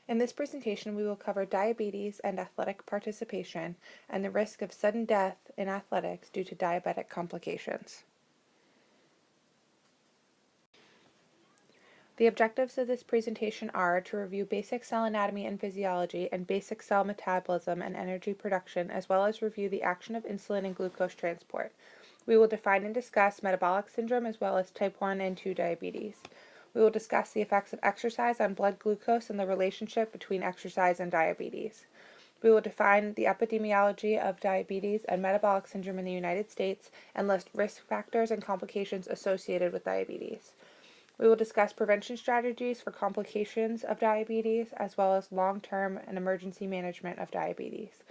In this presentation, we will cover diabetes and athletic participation and the risk of sudden death in athletics due to diabetic complications. The objectives of this presentation are to review basic cell anatomy and physiology and basic cell metabolism and energy production, as well as review the action of insulin and glucose transport. We will define and discuss metabolic syndrome as well as type 1 and 2 diabetes. We will discuss the effects of exercise on blood glucose and the relationship between exercise and diabetes. We will define the epidemiology of diabetes and metabolic syndrome in the United States and list risk factors and complications associated with diabetes. We will discuss prevention strategies for complications of diabetes, as well as long-term and emergency management of diabetes.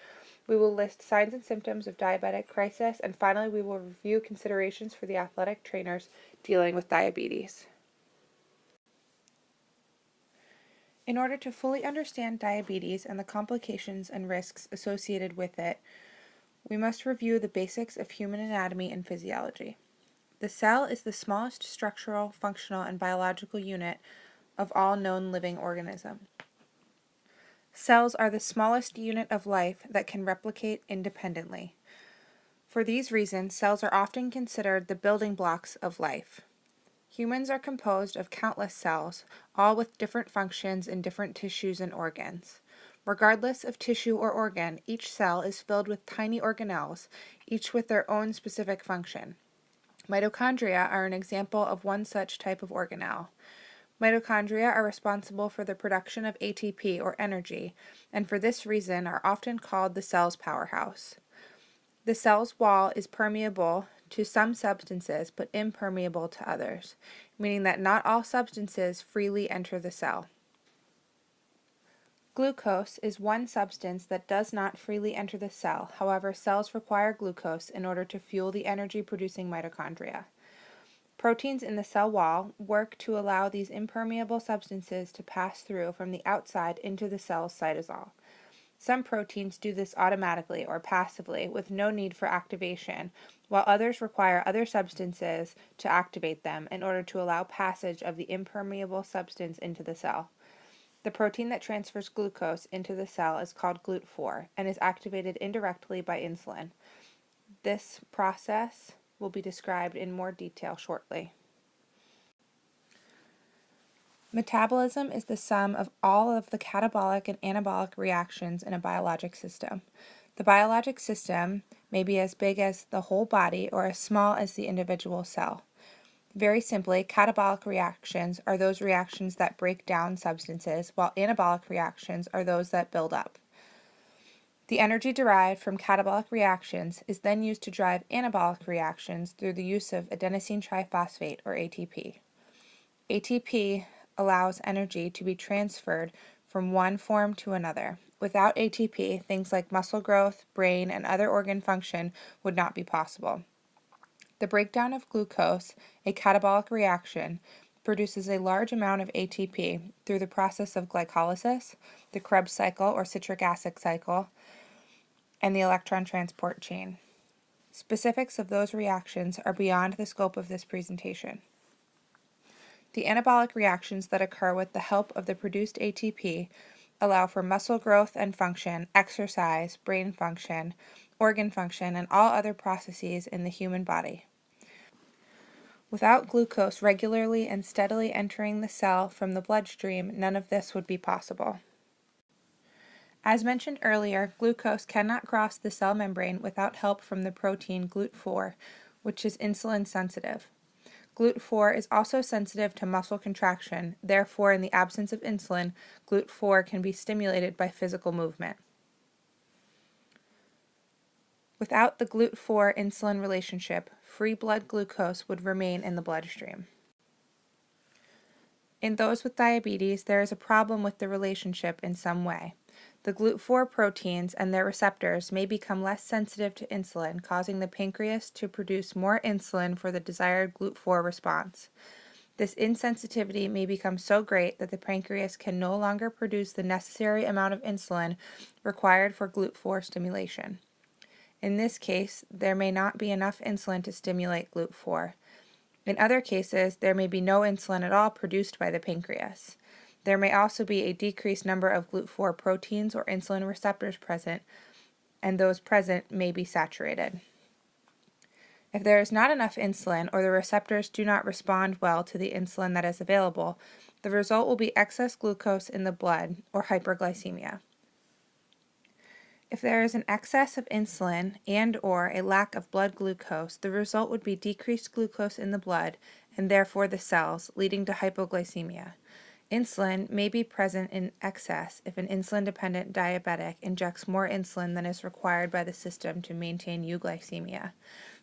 We will list signs and symptoms of diabetic crisis, and finally we will review considerations for the athletic trainers dealing with diabetes. In order to fully understand diabetes and the complications and risks associated with it, we must review the basics of human anatomy and physiology. The cell is the smallest structural, functional, and biological unit of all known living organisms. Cells are the smallest unit of life that can replicate independently. For these reasons, cells are often considered the building blocks of life. Humans are composed of countless cells, all with different functions in different tissues and organs. Regardless of tissue or organ, each cell is filled with tiny organelles, each with their own specific function. Mitochondria are an example of one such type of organelle. Mitochondria are responsible for the production of ATP or energy, and for this reason are often called the cell's powerhouse. The cell's wall is permeable to some substances but impermeable to others, meaning that not all substances freely enter the cell. Glucose is one substance that does not freely enter the cell. However, cells require glucose in order to fuel the energy-producing mitochondria. Proteins in the cell wall work to allow these impermeable substances to pass through from the outside into the cell's cytosol. Some proteins do this automatically or passively with no need for activation, while others require other substances to activate them in order to allow passage of the impermeable substance into the cell. The protein that transfers glucose into the cell is called GLUT4 and is activated indirectly by insulin. This process will be described in more detail shortly. Metabolism is the sum of all of the catabolic and anabolic reactions in a biologic system. The biologic system may be as big as the whole body or as small as the individual cell. Very simply, catabolic reactions are those reactions that break down substances, while anabolic reactions are those that build up. The energy derived from catabolic reactions is then used to drive anabolic reactions through the use of adenosine triphosphate or ATP. ATP allows energy to be transferred from one form to another. Without ATP, things like muscle growth, brain, and other organ function would not be possible. The breakdown of glucose, a catabolic reaction, produces a large amount of ATP through the process of glycolysis, the Krebs cycle or citric acid cycle, and the electron transport chain. Specifics of those reactions are beyond the scope of this presentation. The anabolic reactions that occur with the help of the produced ATP allow for muscle growth and function, exercise, brain function, organ function, and all other processes in the human body. Without glucose regularly and steadily entering the cell from the bloodstream, none of this would be possible. As mentioned earlier, glucose cannot cross the cell membrane without help from the protein GLUT4, which is insulin sensitive. GLUT4 is also sensitive to muscle contraction, therefore in the absence of insulin, GLUT4 can be stimulated by physical movement. Without the GLUT4 insulin relationship, free blood glucose would remain in the bloodstream. In those with diabetes, there is a problem with the relationship in some way. The GLUT4 proteins and their receptors may become less sensitive to insulin, causing the pancreas to produce more insulin for the desired GLUT4 response. This insensitivity may become so great that the pancreas can no longer produce the necessary amount of insulin required for GLUT4 stimulation. In this case, there may not be enough insulin to stimulate GLUT4. In other cases, there may be no insulin at all produced by the pancreas. There may also be a decreased number of GLUT4 proteins or insulin receptors present, and those present may be saturated. If there is not enough insulin or the receptors do not respond well to the insulin that is available, the result will be excess glucose in the blood or hyperglycemia. If there is an excess of insulin and or a lack of blood glucose, the result would be decreased glucose in the blood and therefore the cells, leading to hypoglycemia. Insulin may be present in excess if an insulin-dependent diabetic injects more insulin than is required by the system to maintain euglycemia.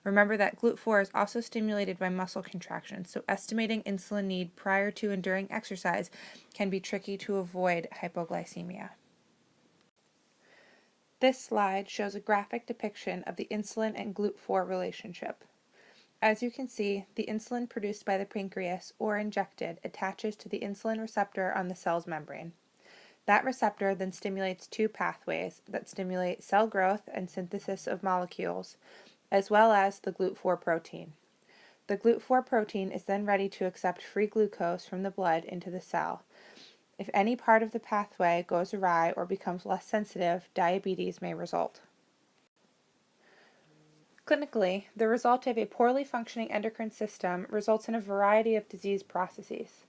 Remember that GLUT4 is also stimulated by muscle contraction, so estimating insulin need prior to and during exercise can be tricky to avoid hypoglycemia. This slide shows a graphic depiction of the insulin and GLUT4 relationship. As you can see, the insulin produced by the pancreas or injected attaches to the insulin receptor on the cell's membrane. That receptor then stimulates two pathways that stimulate cell growth and synthesis of molecules, as well as the GLUT4 protein. The GLUT4 protein is then ready to accept free glucose from the blood into the cell. If any part of the pathway goes awry or becomes less sensitive, diabetes may result. Clinically, the result of a poorly functioning endocrine system results in a variety of disease processes.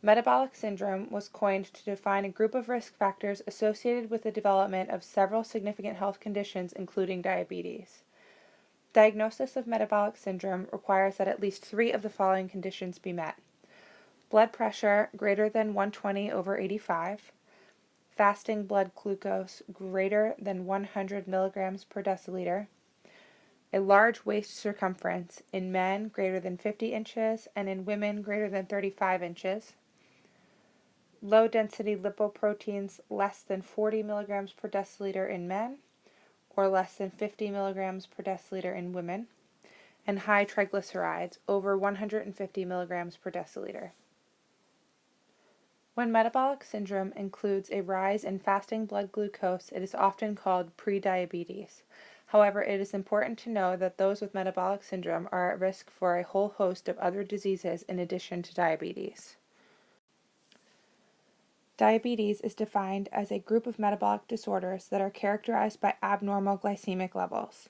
Metabolic syndrome was coined to define a group of risk factors associated with the development of several significant health conditions, including diabetes. Diagnosis of metabolic syndrome requires that at least 3 of the following conditions be met: blood pressure greater than 120/85, fasting blood glucose greater than 100 milligrams per deciliter, a large waist circumference in men greater than 50 inches and in women greater than 35 inches, low density lipoproteins less than 40 milligrams per deciliter in men or less than 50 milligrams per deciliter in women, and high triglycerides over 150 milligrams per deciliter. When metabolic syndrome includes a rise in fasting blood glucose, it is often called prediabetes. However, it is important to know that those with metabolic syndrome are at risk for a whole host of other diseases in addition to diabetes. Diabetes is defined as a group of metabolic disorders that are characterized by abnormal glycemic levels.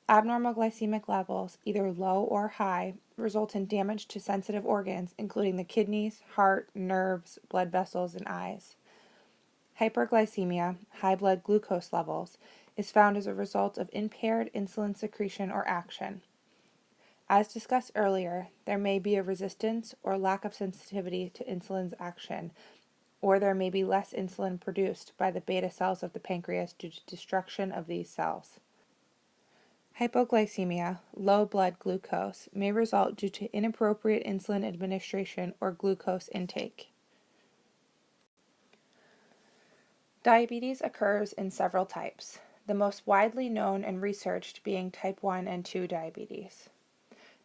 Abnormal glycemic levels, either low or high, result in damage to sensitive organs, including the kidneys, heart, nerves, blood vessels, and eyes. Hyperglycemia, high blood glucose levels, is found as a result of impaired insulin secretion or action. As discussed earlier, there may be a resistance or lack of sensitivity to insulin's action, or there may be less insulin produced by the beta cells of the pancreas due to destruction of these cells. Hypoglycemia, low blood glucose, may result due to inappropriate insulin administration or glucose intake. Diabetes occurs in several types, the most widely known and researched being type 1 and 2 diabetes.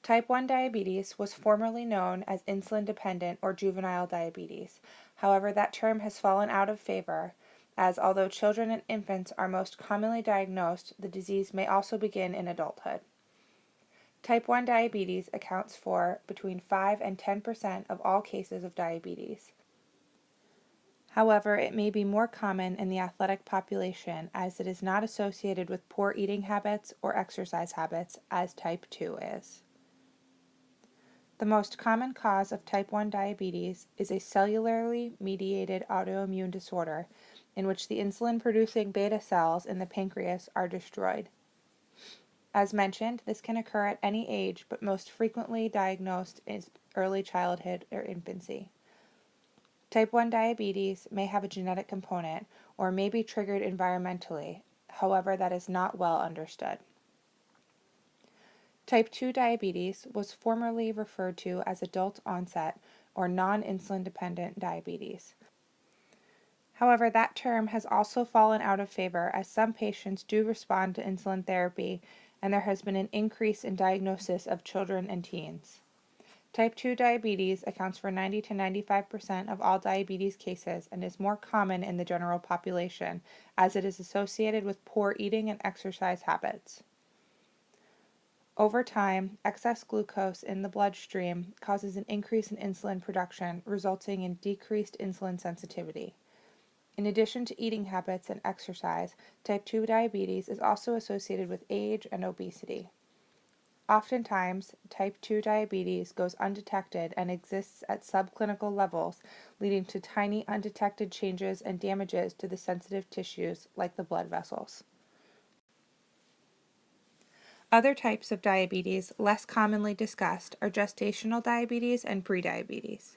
Type 1 diabetes was formerly known as insulin-dependent or juvenile diabetes. However, that term has fallen out of favor, as although children and infants are most commonly diagnosed, the disease may also begin in adulthood. Type 1 diabetes accounts for between 5 and 10% of all cases of diabetes. However, it may be more common in the athletic population as it is not associated with poor eating habits or exercise habits as type 2 is. The most common cause of type 1 diabetes is a cellularly mediated autoimmune disorder in which the insulin-producing beta cells in the pancreas are destroyed. As mentioned, this can occur at any age, but most frequently diagnosed in early childhood or infancy. Type 1 diabetes may have a genetic component or may be triggered environmentally, however, that is not well understood. Type 2 diabetes was formerly referred to as adult onset or non-insulin dependent diabetes. However, that term has also fallen out of favor as some patients do respond to insulin therapy and there has been an increase in diagnosis of children and teens. Type 2 diabetes accounts for 90 to 95% of all diabetes cases and is more common in the general population as it is associated with poor eating and exercise habits. Over time, excess glucose in the bloodstream causes an increase in insulin production, resulting in decreased insulin sensitivity. In addition to eating habits and exercise, type 2 diabetes is also associated with age and obesity. Oftentimes, type 2 diabetes goes undetected and exists at subclinical levels, leading to tiny undetected changes and damages to the sensitive tissues like the blood vessels. Other types of diabetes less commonly discussed are gestational diabetes and prediabetes.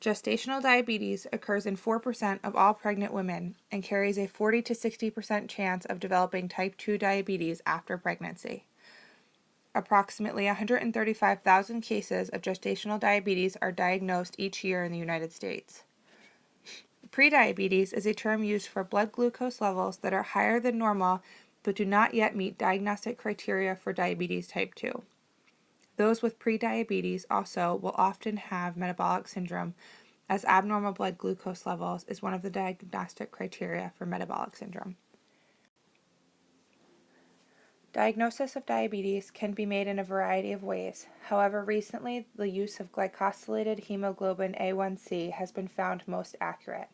Gestational diabetes occurs in 4% of all pregnant women and carries a 40 to 60% chance of developing type 2 diabetes after pregnancy. Approximately 135,000 cases of gestational diabetes are diagnosed each year in the United States. Prediabetes is a term used for blood glucose levels that are higher than normal but do not yet meet diagnostic criteria for diabetes type 2. Those with prediabetes also will often have metabolic syndrome, as abnormal blood glucose levels is one of the diagnostic criteria for metabolic syndrome. Diagnosis of diabetes can be made in a variety of ways. However, recently the use of glycosylated hemoglobin A1C has been found most accurate.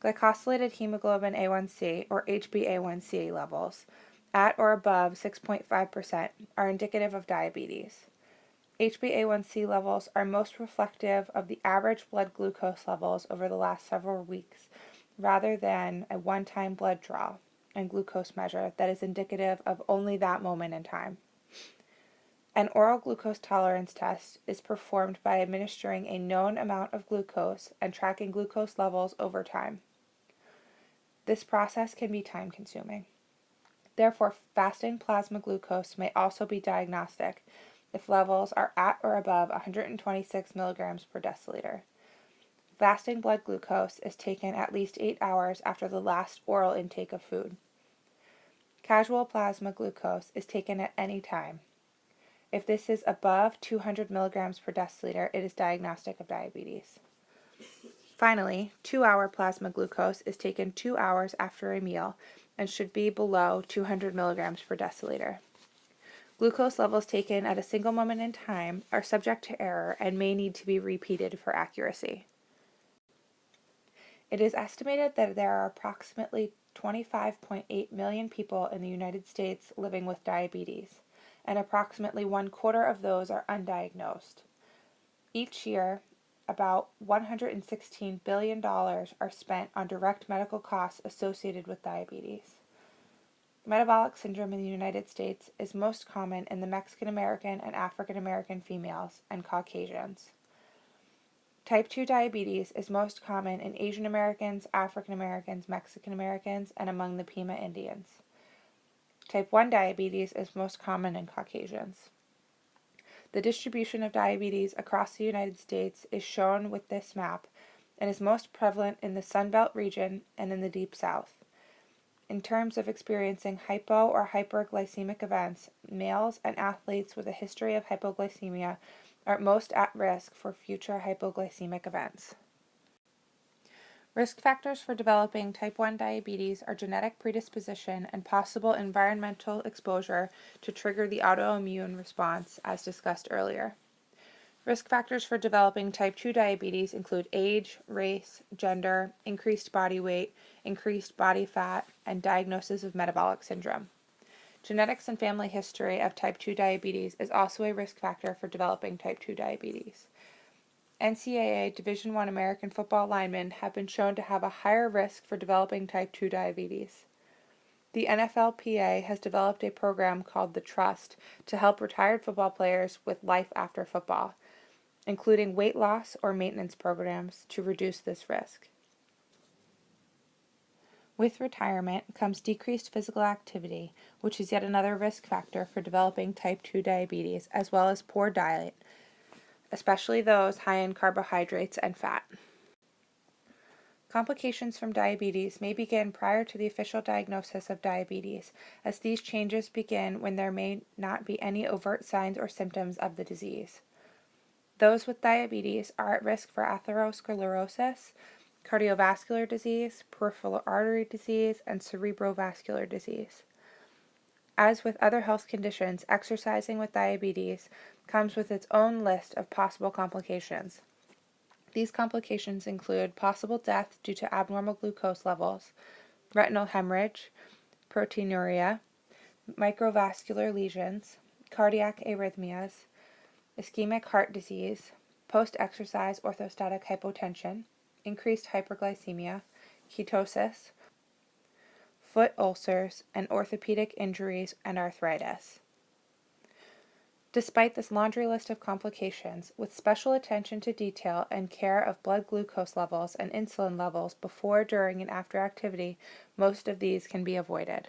Glycosylated hemoglobin A1C, or HbA1c levels, at or above 6.5% are indicative of diabetes. HbA1c levels are most reflective of the average blood glucose levels over the last several weeks, rather than a one-time blood draw and glucose measure that is indicative of only that moment in time. An oral glucose tolerance test is performed by administering a known amount of glucose and tracking glucose levels over time. This process can be time-consuming. Therefore, fasting plasma glucose may also be diagnostic if levels are at or above 126 milligrams per deciliter. Fasting blood glucose is taken at least 8 hours after the last oral intake of food. Casual plasma glucose is taken at any time. If this is above 200 milligrams per deciliter, it is diagnostic of diabetes. Finally, 2-hour plasma glucose is taken 2 hours after a meal and should be below 200 milligrams per deciliter. Glucose levels taken at a single moment in time are subject to error and may need to be repeated for accuracy. It is estimated that there are approximately 25.8 million people in the United States living with diabetes, and approximately 1/4 of those are undiagnosed. Each year, about $116 billion are spent on direct medical costs associated with diabetes. Metabolic syndrome in the United States is most common in the Mexican American and African American females and Caucasians. Type 2 diabetes is most common in Asian Americans, African Americans, Mexican Americans, and among the Pima Indians. Type 1 diabetes is most common in Caucasians. The distribution of diabetes across the United States is shown with this map and is most prevalent in the Sun Belt region and in the Deep South. In terms of experiencing hypo or hyperglycemic events, males and athletes with a history of hypoglycemia are most at risk for future hypoglycemic events. Risk factors for developing type 1 diabetes are genetic predisposition and possible environmental exposure to trigger the autoimmune response, as discussed earlier. Risk factors for developing type 2 diabetes include age, race, gender, increased body weight, increased body fat, and diagnosis of metabolic syndrome. Genetics and family history of type 2 diabetes is also a risk factor for developing type 2 diabetes. NCAA Division I American football linemen have been shown to have a higher risk for developing type 2 diabetes. The NFLPA has developed a program called the Trust to help retired football players with life after football, including weight loss or maintenance programs to reduce this risk. With retirement comes decreased physical activity, which is yet another risk factor for developing type 2 diabetes, as well as poor diet, especially those high in carbohydrates and fat. Complications from diabetes may begin prior to the official diagnosis of diabetes, as these changes begin when there may not be any overt signs or symptoms of the disease. Those with diabetes are at risk for atherosclerosis, cardiovascular disease, peripheral artery disease, and cerebrovascular disease. As with other health conditions, exercising with diabetes comes with its own list of possible complications. These complications include possible death due to abnormal glucose levels, retinal hemorrhage, proteinuria, microvascular lesions, cardiac arrhythmias, ischemic heart disease, post-exercise orthostatic hypotension, increased hyperglycemia, ketosis, foot ulcers, and orthopedic injuries and arthritis. Despite this laundry list of complications, with special attention to detail and care of blood glucose levels and insulin levels before, during, and after activity, most of these can be avoided.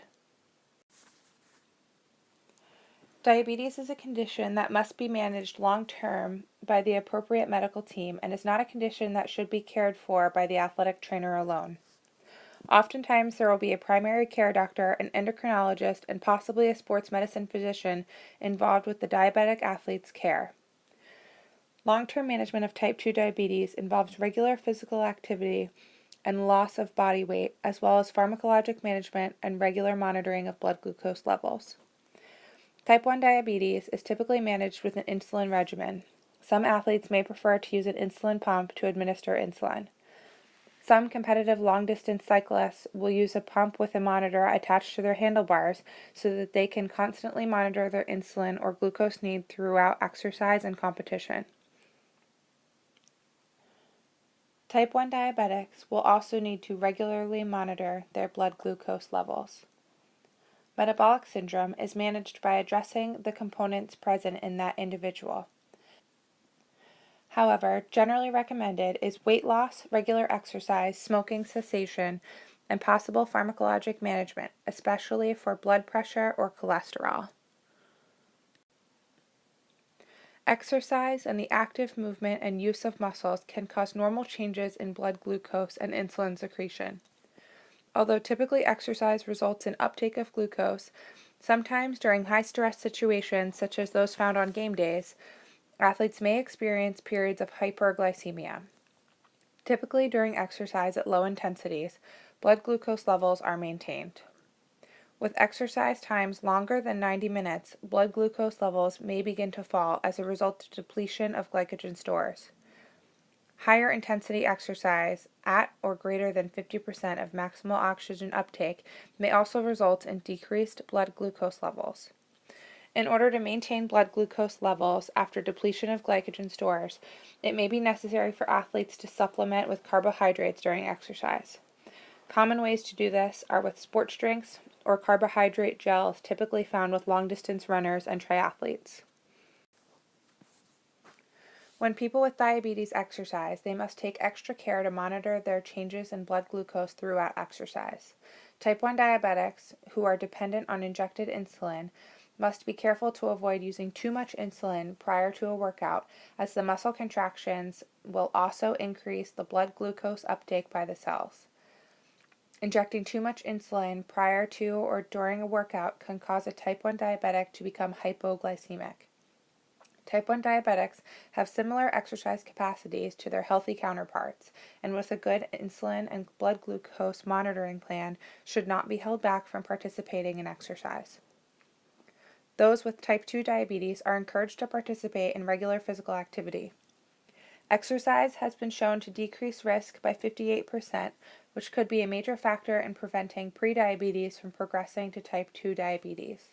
Diabetes is a condition that must be managed long-term by the appropriate medical team and is not a condition that should be cared for by the athletic trainer alone. Oftentimes, there will be a primary care doctor, an endocrinologist, and possibly a sports medicine physician involved with the diabetic athlete's care. Long-term management of type 2 diabetes involves regular physical activity and loss of body weight, as well as pharmacologic management and regular monitoring of blood glucose levels. Type 1 diabetes is typically managed with an insulin regimen. Some athletes may prefer to use an insulin pump to administer insulin. Some competitive long-distance cyclists will use a pump with a monitor attached to their handlebars so that they can constantly monitor their insulin or glucose need throughout exercise and competition. Type 1 diabetics will also need to regularly monitor their blood glucose levels. Metabolic syndrome is managed by addressing the components present in that individual. However, generally recommended is weight loss, regular exercise, smoking cessation, and possible pharmacologic management, especially for blood pressure or cholesterol. Exercise and the active movement and use of muscles can cause normal changes in blood glucose and insulin secretion. Although typically exercise results in uptake of glucose, sometimes during high-stress situations such as those found on game days, athletes may experience periods of hyperglycemia. Typically during exercise at low intensities, blood glucose levels are maintained. With exercise times longer than 90 minutes, blood glucose levels may begin to fall as a result of depletion of glycogen stores. Higher intensity exercise, at or greater than 50% of maximal oxygen uptake, may also result in decreased blood glucose levels. In order to maintain blood glucose levels after depletion of glycogen stores, it may be necessary for athletes to supplement with carbohydrates during exercise. Common ways to do this are with sports drinks or carbohydrate gels typically found with long-distance runners and triathletes. When people with diabetes exercise, they must take extra care to monitor their changes in blood glucose throughout exercise. Type 1 diabetics, who are dependent on injected insulin, must be careful to avoid using too much insulin prior to a workout, as the muscle contractions will also increase the blood glucose uptake by the cells. Injecting too much insulin prior to or during a workout can cause a type 1 diabetic to become hypoglycemic. Type 1 diabetics have similar exercise capacities to their healthy counterparts, and with a good insulin and blood glucose monitoring plan, should not be held back from participating in exercise. Those with type 2 diabetes are encouraged to participate in regular physical activity. Exercise has been shown to decrease risk by 58%, which could be a major factor in preventing prediabetes from progressing to type 2 diabetes.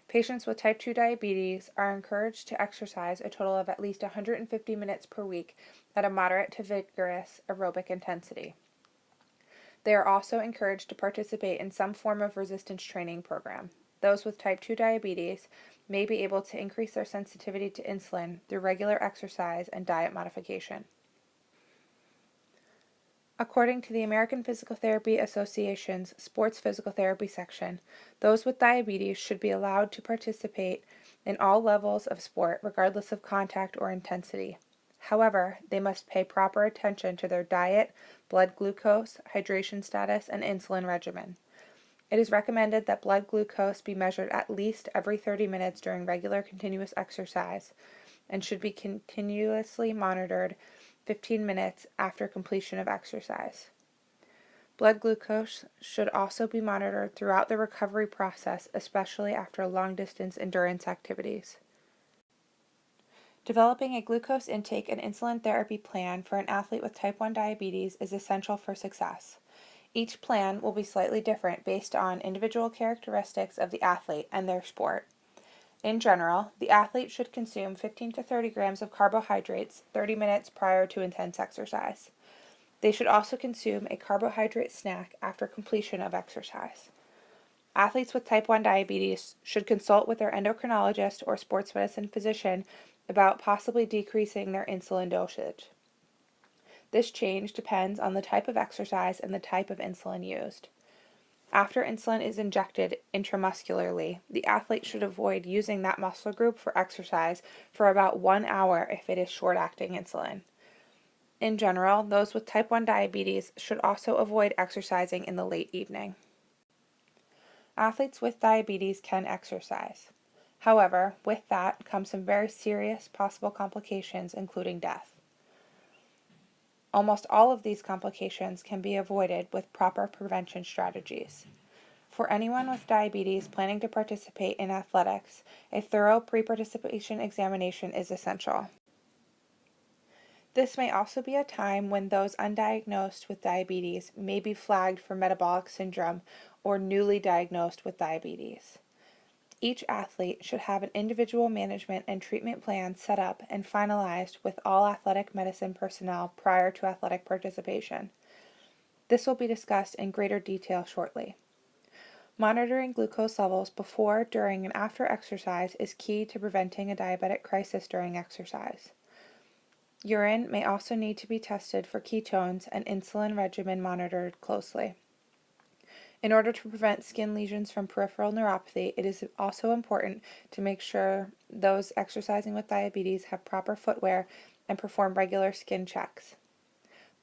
Patients with type 2 diabetes are encouraged to exercise a total of at least 150 minutes per week at a moderate to vigorous aerobic intensity. They are also encouraged to participate in some form of resistance training program. Those with type 2 diabetes may be able to increase their sensitivity to insulin through regular exercise and diet modification. According to the American Physical Therapy Association's Sports Physical Therapy section, those with diabetes should be allowed to participate in all levels of sport regardless of contact or intensity. However, they must pay proper attention to their diet, blood glucose, hydration status, and insulin regimen. It is recommended that blood glucose be measured at least every 30 minutes during regular continuous exercise and should be continuously monitored 15 minutes after completion of exercise. Blood glucose should also be monitored throughout the recovery process, especially after long-distance endurance activities. Developing a glucose intake and insulin therapy plan for an athlete with type 1 diabetes is essential for success. Each plan will be slightly different based on individual characteristics of the athlete and their sport. In general, the athlete should consume 15 to 30 grams of carbohydrates 30 minutes prior to intense exercise. They should also consume a carbohydrate snack after completion of exercise. Athletes with type 1 diabetes should consult with their endocrinologist or sports medicine physician about possibly decreasing their insulin dosage. This change depends on the type of exercise and the type of insulin used. After insulin is injected intramuscularly, the athlete should avoid using that muscle group for exercise for about 1 hour if it is short-acting insulin. In general, those with type 1 diabetes should also avoid exercising in the late evening. Athletes with diabetes can exercise. However, with that comes some very serious possible complications, including death. Almost all of these complications can be avoided with proper prevention strategies. For anyone with diabetes planning to participate in athletics, a thorough pre-participation examination is essential. This may also be a time when those undiagnosed with diabetes may be flagged for metabolic syndrome or newly diagnosed with diabetes. Each athlete should have an individual management and treatment plan set up and finalized with all athletic medicine personnel prior to athletic participation. This will be discussed in greater detail shortly. Monitoring glucose levels before, during, and after exercise is key to preventing a diabetic crisis during exercise. Urine may also need to be tested for ketones and insulin regimen monitored closely. In order to prevent skin lesions from peripheral neuropathy, it is also important to make sure those exercising with diabetes have proper footwear and perform regular skin checks.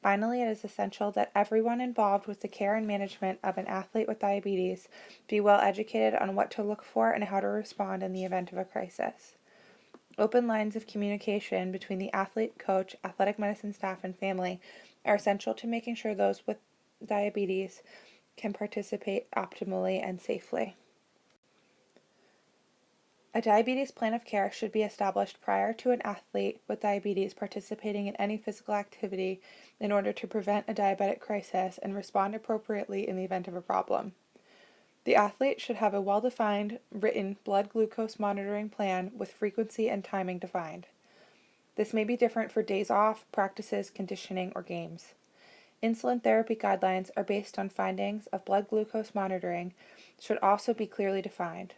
Finally, it is essential that everyone involved with the care and management of an athlete with diabetes be well educated on what to look for and how to respond in the event of a crisis. Open lines of communication between the athlete, coach, athletic medicine staff, and family are essential to making sure those with diabetes can participate optimally and safely. A diabetes plan of care should be established prior to an athlete with diabetes participating in any physical activity in order to prevent a diabetic crisis and respond appropriately in the event of a problem. The athlete should have a well-defined, written blood glucose monitoring plan with frequency and timing defined. This may be different for days off, practices, conditioning, or games. Insulin therapy guidelines are based on findings of blood glucose monitoring should also be clearly defined.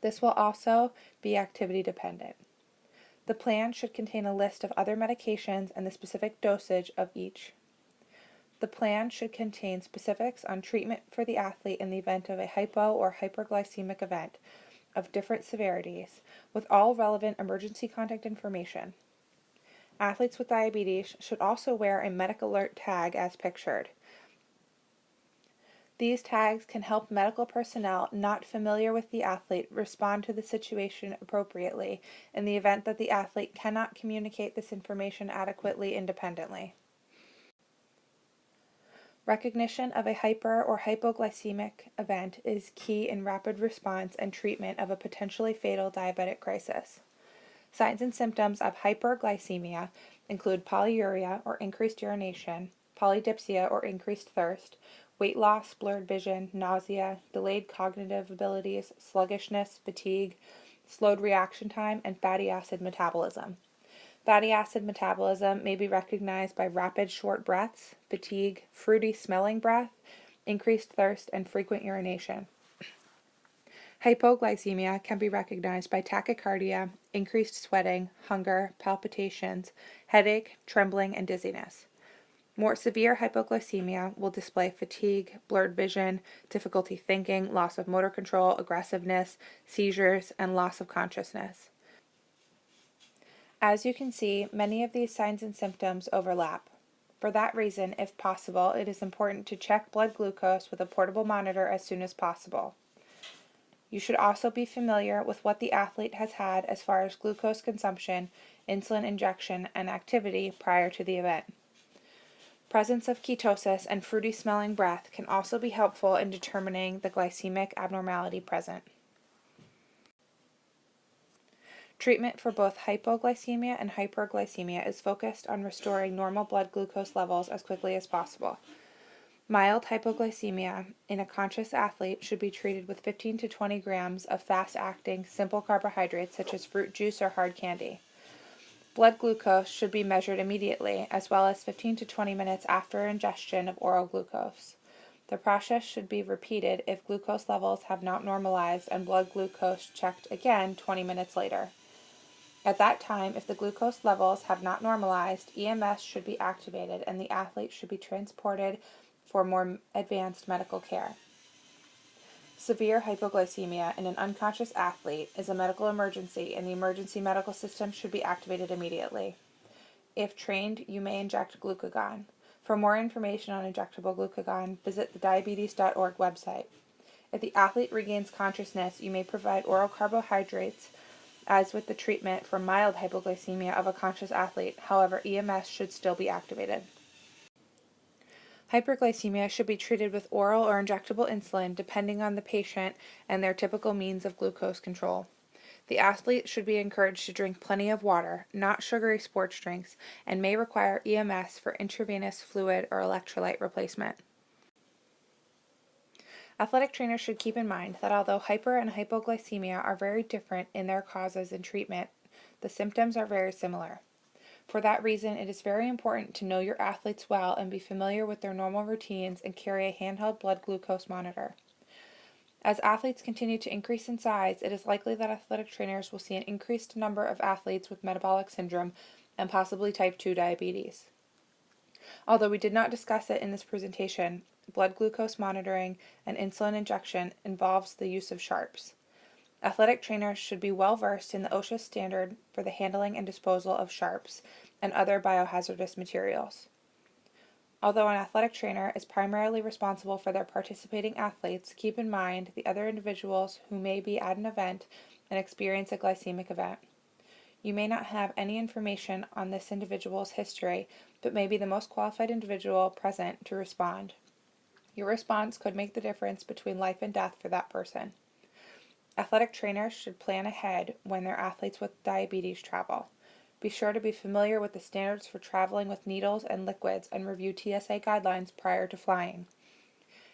This will also be activity dependent. The plan should contain a list of other medications and the specific dosage of each. The plan should contain specifics on treatment for the athlete in the event of a hypo or hyperglycemic event of different severities, with all relevant emergency contact information. Athletes with diabetes should also wear a medical alert tag as pictured. These tags can help medical personnel not familiar with the athlete respond to the situation appropriately in the event that the athlete cannot communicate this information adequately independently. Recognition of a hyper or hypoglycemic event is key in rapid response and treatment of a potentially fatal diabetic crisis. Signs and symptoms of hyperglycemia include polyuria or increased urination, polydipsia or increased thirst, weight loss, blurred vision, nausea, delayed cognitive abilities, sluggishness, fatigue, slowed reaction time, and fatty acid metabolism. Fatty acid metabolism may be recognized by rapid short breaths, fatigue, fruity smelling breath, increased thirst, and frequent urination. Hypoglycemia can be recognized by tachycardia, increased sweating, hunger, palpitations, headache, trembling, and dizziness. More severe hypoglycemia will display fatigue, blurred vision, difficulty thinking, loss of motor control, aggressiveness, seizures, and loss of consciousness. As you can see, many of these signs and symptoms overlap. For that reason, if possible, it is important to check blood glucose with a portable monitor as soon as possible. You should also be familiar with what the athlete has had as far as glucose consumption, insulin injection, and activity prior to the event. Presence of ketosis and fruity smelling breath can also be helpful in determining the glycemic abnormality present. Treatment for both hypoglycemia and hyperglycemia is focused on restoring normal blood glucose levels as quickly as possible. Mild hypoglycemia in a conscious athlete should be treated with 15 to 20 grams of fast-acting simple carbohydrates such as fruit juice or hard candy. Blood glucose should be measured immediately, as well as 15 to 20 minutes after ingestion of oral glucose. The process should be repeated if glucose levels have not normalized and blood glucose checked again 20 minutes later. At that time, if the glucose levels have not normalized, EMS should be activated and the athlete should be transported for more advanced medical care. Severe hypoglycemia in an unconscious athlete is a medical emergency and the emergency medical system should be activated immediately. If trained, you may inject glucagon. For more information on injectable glucagon, visit the diabetes.org website. If the athlete regains consciousness, you may provide oral carbohydrates as with the treatment for mild hypoglycemia of a conscious athlete. However, EMS should still be activated. Hyperglycemia should be treated with oral or injectable insulin depending on the patient and their typical means of glucose control. The athlete should be encouraged to drink plenty of water, not sugary sports drinks, and may require EMS for intravenous fluid or electrolyte replacement. Athletic trainers should keep in mind that although hyper and hypoglycemia are very different in their causes and treatment, the symptoms are very similar. For that reason, it is very important to know your athletes well and be familiar with their normal routines and carry a handheld blood glucose monitor. As athletes continue to increase in size, it is likely that athletic trainers will see an increased number of athletes with metabolic syndrome and possibly type 2 diabetes. Although we did not discuss it in this presentation, blood glucose monitoring and insulin injection involves the use of sharps. Athletic trainers should be well versed in the OSHA standard for the handling and disposal of sharps and other biohazardous materials. Although an athletic trainer is primarily responsible for their participating athletes, keep in mind the other individuals who may be at an event and experience a glycemic event. You may not have any information on this individual's history, but may be the most qualified individual present to respond. Your response could make the difference between life and death for that person. Athletic trainers should plan ahead when their athletes with diabetes travel. Be sure to be familiar with the standards for traveling with needles and liquids and review TSA guidelines prior to flying.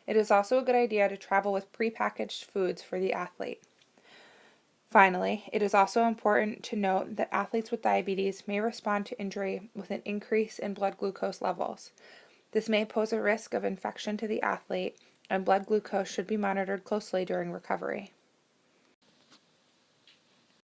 It is also a good idea to travel with prepackaged foods for the athlete. Finally, it is also important to note that athletes with diabetes may respond to injury with an increase in blood glucose levels. This may pose a risk of infection to the athlete, and blood glucose should be monitored closely during recovery.